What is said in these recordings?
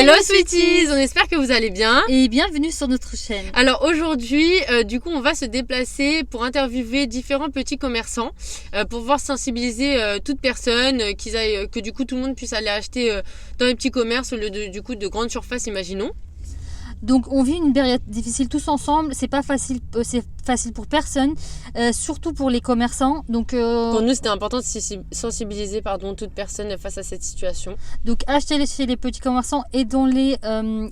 Hello Sweeties, on espère que vous allez bien. Et bienvenue sur notre chaîne. Alors aujourd'hui, du coup, on va se déplacer pour interviewer différents petits commerçants pour pouvoir sensibiliser toute personne, que du coup tout le monde puisse aller acheter dans les petits commerces au lieu de grandes surfaces, imaginons. Donc on vit une période difficile tous ensemble, c'est pas facile, c'est facile pour personne, surtout pour les commerçants. Donc pour nous c'était important de sensibiliser toute personne face à cette situation. Donc achetez chez les petits commerçants, aidons-les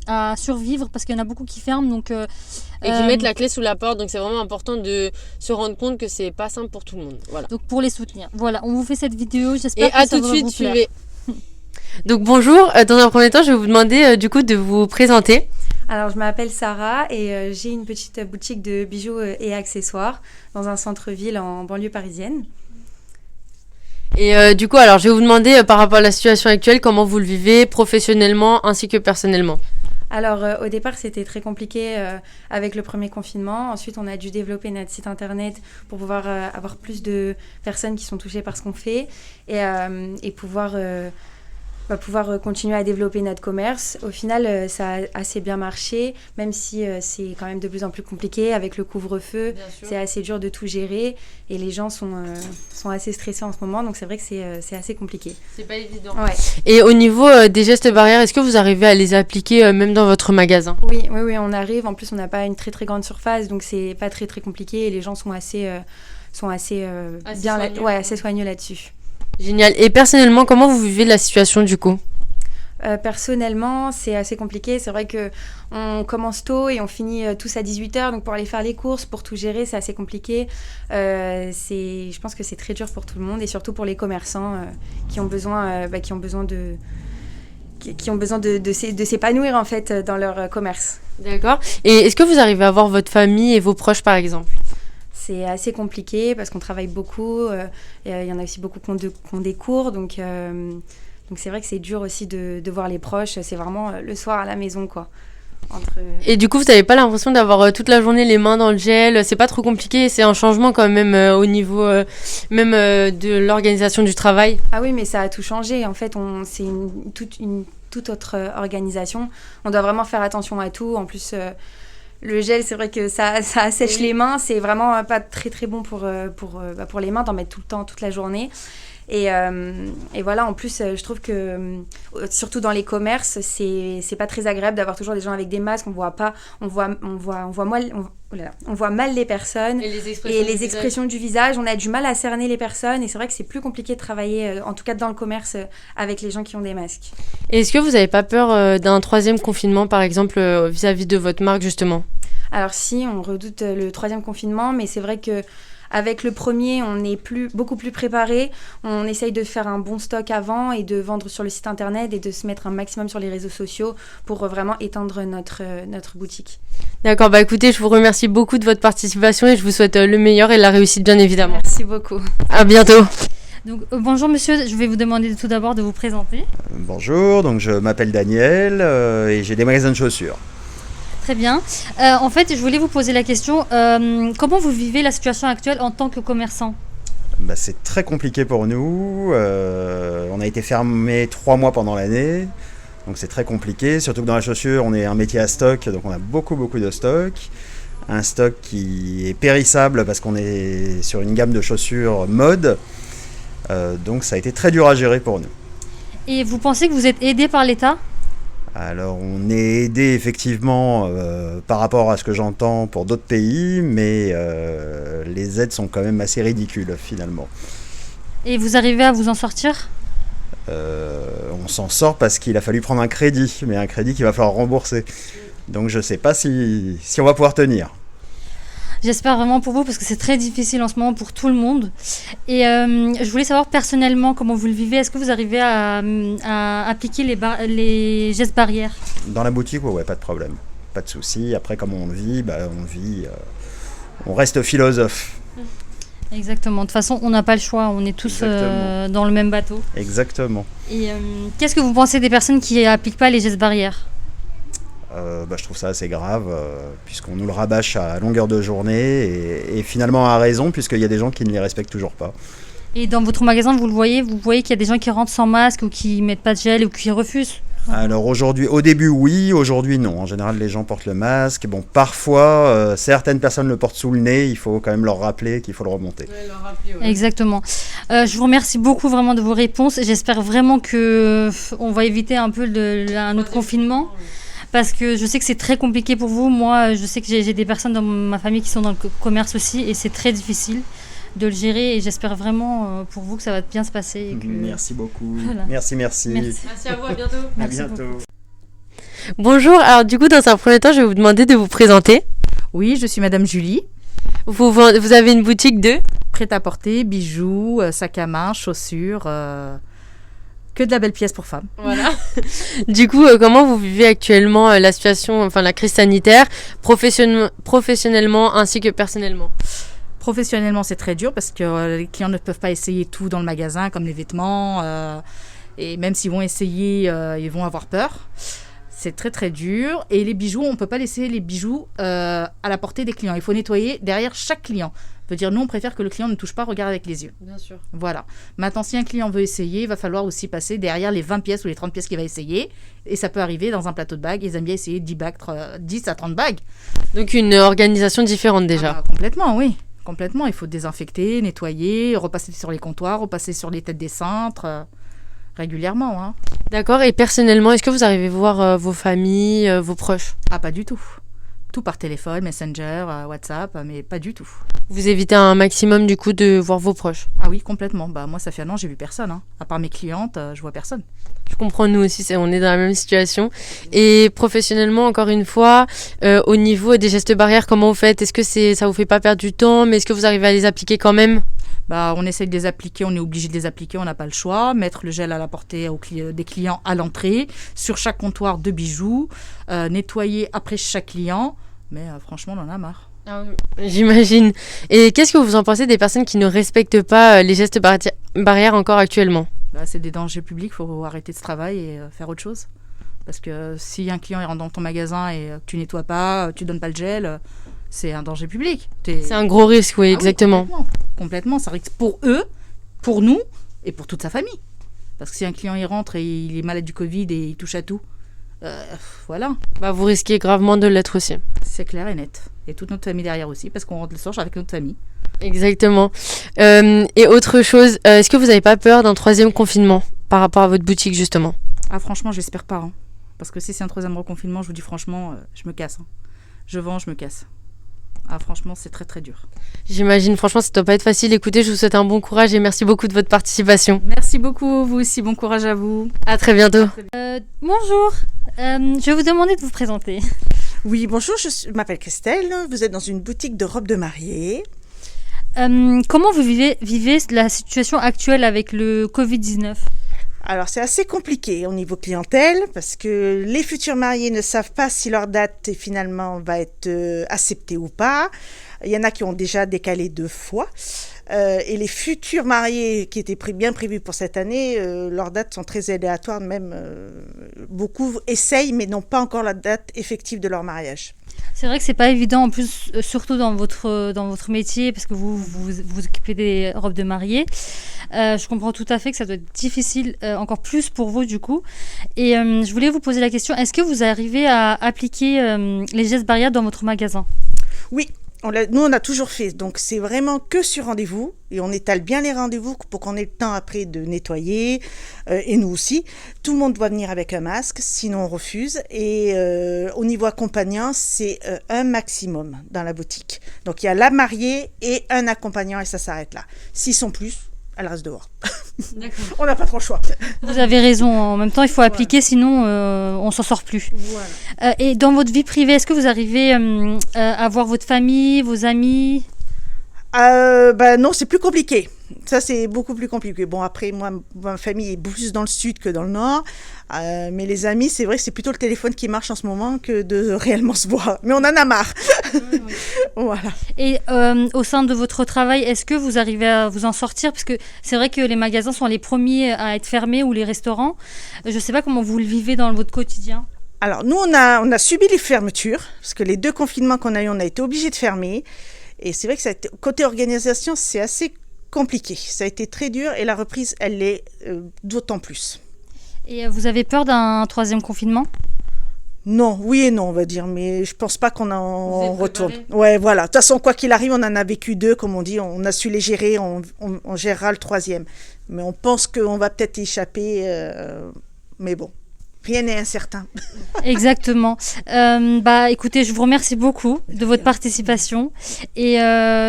à survivre parce qu'il y en a beaucoup qui ferment. Donc et qui mettent la clé sous la porte, donc c'est vraiment important de se rendre compte que c'est pas simple pour tout le monde. Voilà. Donc pour les soutenir. Voilà, on vous fait cette vidéo, j'espère que ça va vous plaire. Et à tout de suite, suivez. Donc bonjour, dans un premier temps je vais vous demander du coup de vous présenter. Alors, je m'appelle Sarah et j'ai une petite boutique de bijoux et accessoires dans un centre-ville en banlieue parisienne. Et du coup, alors je vais vous demander par rapport à la situation actuelle, comment vous le vivez professionnellement ainsi que personnellement. Alors, au départ, c'était très compliqué avec le premier confinement. Ensuite, on a dû développer notre site internet pour pouvoir avoir plus de personnes qui sont touchées par ce qu'on fait et pouvoir continuer à développer notre commerce. Au final, ça a assez bien marché, même si c'est quand même de plus en plus compliqué avec le couvre-feu. C'est assez dur de tout gérer et les gens sont assez stressés en ce moment, donc c'est vrai que c'est assez compliqué. C'est pas évident. Ouais. Et au niveau des gestes barrières, est-ce que vous arrivez à les appliquer même dans votre magasin ? Oui, on arrive. En plus, on n'a pas une très très grande surface, donc c'est pas très très compliqué et les gens sont assez soigneux là-dessus. Génial. Et personnellement, comment vous vivez la situation du coup ? Personnellement, c'est assez compliqué. C'est vrai qu'on commence tôt et on finit tous à 18h. Donc pour aller faire les courses, pour tout gérer, c'est assez compliqué. Je pense que c'est très dur pour tout le monde et surtout pour les commerçants qui ont besoin de s'épanouir en fait dans leur commerce. D'accord. Et est-ce que vous arrivez à voir votre famille et vos proches par exemple ? C'est assez compliqué parce qu'on travaille beaucoup. Il y en a aussi beaucoup qui ont des cours. Donc c'est vrai que c'est dur aussi de voir les proches. C'est vraiment le soir à la maison, quoi. Et du coup, vous n'avez pas l'impression d'avoir toute la journée les mains dans le gel ? C'est pas trop compliqué ? C'est un changement quand même au niveau de l'organisation du travail ? Ah oui, mais ça a tout changé. En fait, c'est une toute autre organisation. On doit vraiment faire attention à tout. En plus... le gel, c'est vrai que ça assèche les mains. C'est vraiment pas très très bon pour les mains d'en mettre tout le temps, toute la journée. Et voilà, en plus, je trouve que, surtout dans les commerces, c'est pas très agréable d'avoir toujours des gens avec des masques. On voit mal les personnes et les expressions du visage. On a du mal à cerner les personnes et c'est vrai que c'est plus compliqué de travailler, en tout cas dans le commerce, avec les gens qui ont des masques. Et est-ce que vous n'avez pas peur d'un troisième confinement, par exemple, vis-à-vis de votre marque, justement ? Alors si, on redoute le troisième confinement, mais c'est vrai que avec le premier, on est beaucoup plus préparé. On essaye de faire un bon stock avant et de vendre sur le site internet et de se mettre un maximum sur les réseaux sociaux pour vraiment étendre notre boutique. D'accord, écoutez, je vous remercie beaucoup de votre participation et je vous souhaite le meilleur et la réussite bien évidemment. Merci beaucoup. À bientôt. Donc, bonjour monsieur, je vais vous demander tout d'abord de vous présenter. Bonjour, donc je m'appelle Daniel et j'ai des magasins de chaussures. Très bien. En fait, je voulais vous poser la question, comment vous vivez la situation actuelle en tant que commerçant ? C'est très compliqué pour nous. On a été fermé 3 mois pendant l'année, donc c'est très compliqué. Surtout que dans la chaussure, on est un métier à stock, donc on a beaucoup de stock. Un stock qui est périssable parce qu'on est sur une gamme de chaussures mode. Donc ça a été très dur à gérer pour nous. Et vous pensez que vous êtes aidé par l'État ? Alors on est aidé effectivement par rapport à ce que j'entends pour d'autres pays, mais les aides sont quand même assez ridicules finalement. Et vous arrivez à vous en sortir ? On s'en sort parce qu'il a fallu prendre un crédit, mais un crédit qu'il va falloir rembourser. Donc je ne sais pas si on va pouvoir tenir. J'espère vraiment pour vous parce que c'est très difficile en ce moment pour tout le monde. Et je voulais savoir personnellement comment vous le vivez. Est-ce que vous arrivez à appliquer les gestes barrières ? Dans la boutique, ouais, pas de problème. Pas de souci. Après, comment on vit, on reste philosophe. Exactement. De toute façon, on n'a pas le choix. On est tous dans le même bateau. Exactement. Et qu'est-ce que vous pensez des personnes qui n'appliquent pas les gestes barrières ? Je trouve ça assez grave puisqu'on nous le rabâche à longueur de journée et finalement à raison puisqu'il y a des gens qui ne les respectent toujours pas. Et dans votre magasin, vous voyez qu'il y a des gens qui rentrent sans masque ou qui ne mettent pas de gel ou qui refusent ? Alors aujourd'hui, au début oui, aujourd'hui non. En général, les gens portent le masque. Bon, parfois, certaines personnes le portent sous le nez. Il faut quand même leur rappeler qu'il faut le remonter. Ouais, leur rappeler, ouais. Exactement. Je vous remercie beaucoup vraiment de vos réponses. J'espère vraiment que on va éviter un peu un autre confinement. Parce que je sais que c'est très compliqué pour vous. Moi, je sais que j'ai des personnes dans ma famille qui sont dans le commerce aussi et c'est très difficile de le gérer. Et j'espère vraiment pour vous que ça va bien se passer. Et que... Merci beaucoup. Voilà. Merci. Merci. Merci à vous, à bientôt. À Merci bientôt. beaucoup. Bonjour, alors du coup dans un premier temps je vais vous demander de vous présenter. Oui, je suis Madame Julie, Vous avez une boutique de... prêt-à-porter, bijoux, sacs à main, chaussures, que de la belle pièce pour femmes. Voilà. Du coup, comment vous vivez actuellement la situation, enfin la crise sanitaire, professionnellement ainsi que personnellement? Professionnellement, c'est très dur parce que les clients ne peuvent pas essayer tout dans le magasin, comme les vêtements. Et même s'ils vont essayer, ils vont avoir peur. C'est très très dur. Et les bijoux, on ne peut pas laisser les bijoux à la portée des clients. Il faut nettoyer derrière chaque client. Ça veut dire, nous, on préfère que le client ne touche pas, regarde avec les yeux. Bien sûr. Voilà. Maintenant, si un client veut essayer, il va falloir aussi passer derrière les 20 pièces ou les 30 pièces qu'il va essayer. Et ça peut arriver dans un plateau de bagues. Ils aiment bien essayer 10 à 30 bagues. Donc une organisation différente déjà. Ah bah, complètement, oui. Complètement. Il faut désinfecter, nettoyer, repasser sur les comptoirs, repasser sur les têtes des cintres régulièrement. Hein. D'accord, et personnellement, est-ce que vous arrivez voir vos familles, vos proches? Ah, pas du tout. Tout par téléphone, Messenger, WhatsApp, mais pas du tout. Vous évitez un maximum du coup de voir vos proches? Ah oui, complètement. Bah, moi, ça fait un an, j'ai vu personne. Hein. À part mes clientes, je vois personne. Je comprends, nous aussi, on est dans la même situation. Et professionnellement, encore une fois, au niveau des gestes barrières, comment vous faites? Est-ce que ça vous fait pas perdre du temps, mais est-ce que vous arrivez à les appliquer quand même? Bah, on essaye de les appliquer, on est obligé de les appliquer, on n'a pas le choix. Mettre le gel à la portée des clients à l'entrée, sur chaque comptoir de bijoux, nettoyer après chaque client. Mais franchement, on en a marre. J'imagine. Et qu'est-ce que vous en pensez des personnes qui ne respectent pas les gestes barrières encore actuellement? Bah, c'est des dangers publics, il faut arrêter ce travail et faire autre chose. Parce que si un client il rentre dans ton magasin et que tu nettoies pas, tu donnes pas le gel, c'est un danger public. C'est un gros risque, oui, exactement. Oui, complètement, ça risque pour eux, pour nous et pour toute sa famille. Parce que si un client il rentre et il est malade du Covid et il touche à tout, voilà. Bah, vous risquez gravement de l'être aussi. C'est clair et net. Et toute notre famille derrière aussi, parce qu'on rentre le soir avec notre famille. Exactement. Et autre chose, est-ce que vous n'avez pas peur d'un troisième confinement par rapport à votre boutique justement? Ah franchement, j'espère pas. Hein. Parce que si c'est un troisième reconfinement, je vous dis franchement, je me casse. Hein. Je vends, je me casse. Ah franchement, c'est très très dur. J'imagine, franchement, ça doit pas être facile. Écoutez, je vous souhaite un bon courage et merci beaucoup de votre participation. Merci beaucoup, vous aussi, bon courage à vous. À très bientôt. Bonjour. Je vais vous demander de vous présenter. Oui, bonjour, je m'appelle Christelle. Vous êtes dans une boutique de robes de mariée. Comment vous vivez la situation actuelle avec le Covid-19? Alors, c'est assez compliqué au niveau clientèle parce que les futurs mariés ne savent pas si leur date finalement va être acceptée ou pas. Il y en a qui ont déjà décalé 2 fois. Et les futurs mariés qui étaient bien prévus pour cette année, leurs dates sont très aléatoires. Même beaucoup essayent mais n'ont pas encore la date effective de leur mariage. C'est vrai que c'est pas évident en plus, surtout dans votre métier, parce que vous occupez des robes de mariée. Je comprends tout à fait que ça doit être difficile, encore plus pour vous du coup. Et je voulais vous poser la question, est-ce que vous arrivez à appliquer les gestes barrières dans votre magasin? Oui. Nous, on a toujours fait. Donc, c'est vraiment que sur rendez-vous. Et on étale bien les rendez-vous pour qu'on ait le temps après de nettoyer. Et nous aussi. Tout le monde doit venir avec un masque. Sinon, on refuse. Et au niveau accompagnant, c'est un maximum dans la boutique. Donc, il y a la mariée et un accompagnant. Et ça s'arrête là. S'ils sont plus, elle reste dehors. On n'a pas trop le choix. Vous avez raison. En même temps, il faut appliquer, sinon on s'en sort plus. Voilà. Et dans votre vie privée, est-ce que vous arrivez à voir votre famille, vos amis? Non, c'est plus compliqué. Ça, c'est beaucoup plus compliqué. Bon, après, moi, ma famille est plus dans le sud que dans le nord. Mais les amis, c'est vrai que c'est plutôt le téléphone qui marche en ce moment que de réellement se voir. Mais on en a marre. Oui. Voilà. Et au sein de votre travail, est-ce que vous arrivez à vous en sortir? Parce que c'est vrai que les magasins sont les premiers à être fermés ou les restaurants. Je ne sais pas comment vous le vivez dans votre quotidien. Alors, nous, on a subi les fermetures. Parce que les 2 confinements qu'on a eu, on a été obligés de fermer. Et c'est vrai que côté organisation, c'est assez compliqué. Ça a été très dur et la reprise, elle l'est d'autant plus. Et vous avez peur d'un troisième confinement? Non, oui et non, on va dire, mais je pense pas qu'on Vous en êtes retourne. préparés? Ouais, voilà. De toute façon, quoi qu'il arrive, on en a vécu 2, comme on dit, on a su les gérer, on gérera le 3e. Mais on pense qu'on va peut-être y échapper, mais bon, rien n'est incertain. Exactement. Écoutez, je vous remercie beaucoup de votre participation et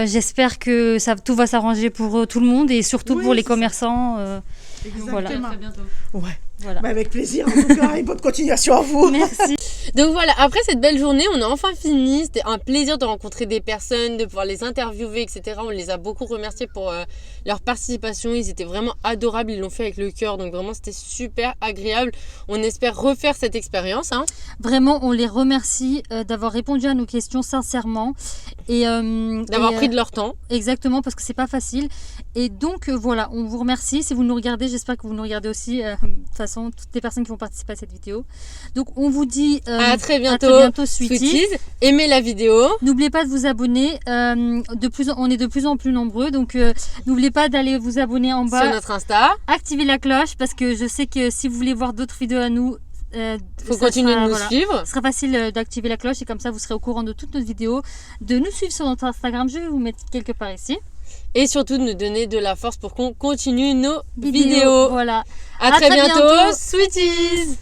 j'espère que tout va s'arranger pour tout le monde et surtout Oui, pour les c'est ça. commerçants. Voilà. Exactement. Très bientôt. Ouais, Voilà. bah, avec plaisir en tout cas, et bonne continuation à vous. Merci. Donc voilà, après cette belle journée, on a enfin fini. C'était un plaisir de rencontrer des personnes, de pouvoir les interviewer, etc. On les a beaucoup remerciés pour leur participation. Ils étaient vraiment adorables, ils l'ont fait avec le cœur. Donc vraiment, c'était super agréable. On espère refaire cette expérience. Hein. Vraiment, on les remercie d'avoir répondu à nos questions sincèrement et D'avoir pris de leur temps. exactement parce que c'est pas facile. Et donc voilà, on vous remercie. Si vous nous regardez, j'espère que vous nous regardez aussi. De toute façon, toutes les personnes qui vont participer à cette vidéo. Donc on vous dit À très bientôt, à très bientôt, Sweeties. Sweeties. Aimez la vidéo. N'oubliez pas de vous abonner. On est de plus en plus nombreux, donc n'oubliez pas d'aller vous abonner en Sur bas. notre Insta. Activez la cloche parce que je sais que si vous voulez voir d'autres vidéos à nous, Faut ça continuer sera- de nous voilà. suivre. Ce sera facile d'activer la cloche et comme ça vous serez au courant de toutes nos vidéos, de nous suivre sur notre Instagram. Je vais vous mettre quelque part ici. Et surtout de nous donner de la force pour qu'on continue nos vidéos. Voilà. À très bientôt, Sweeties.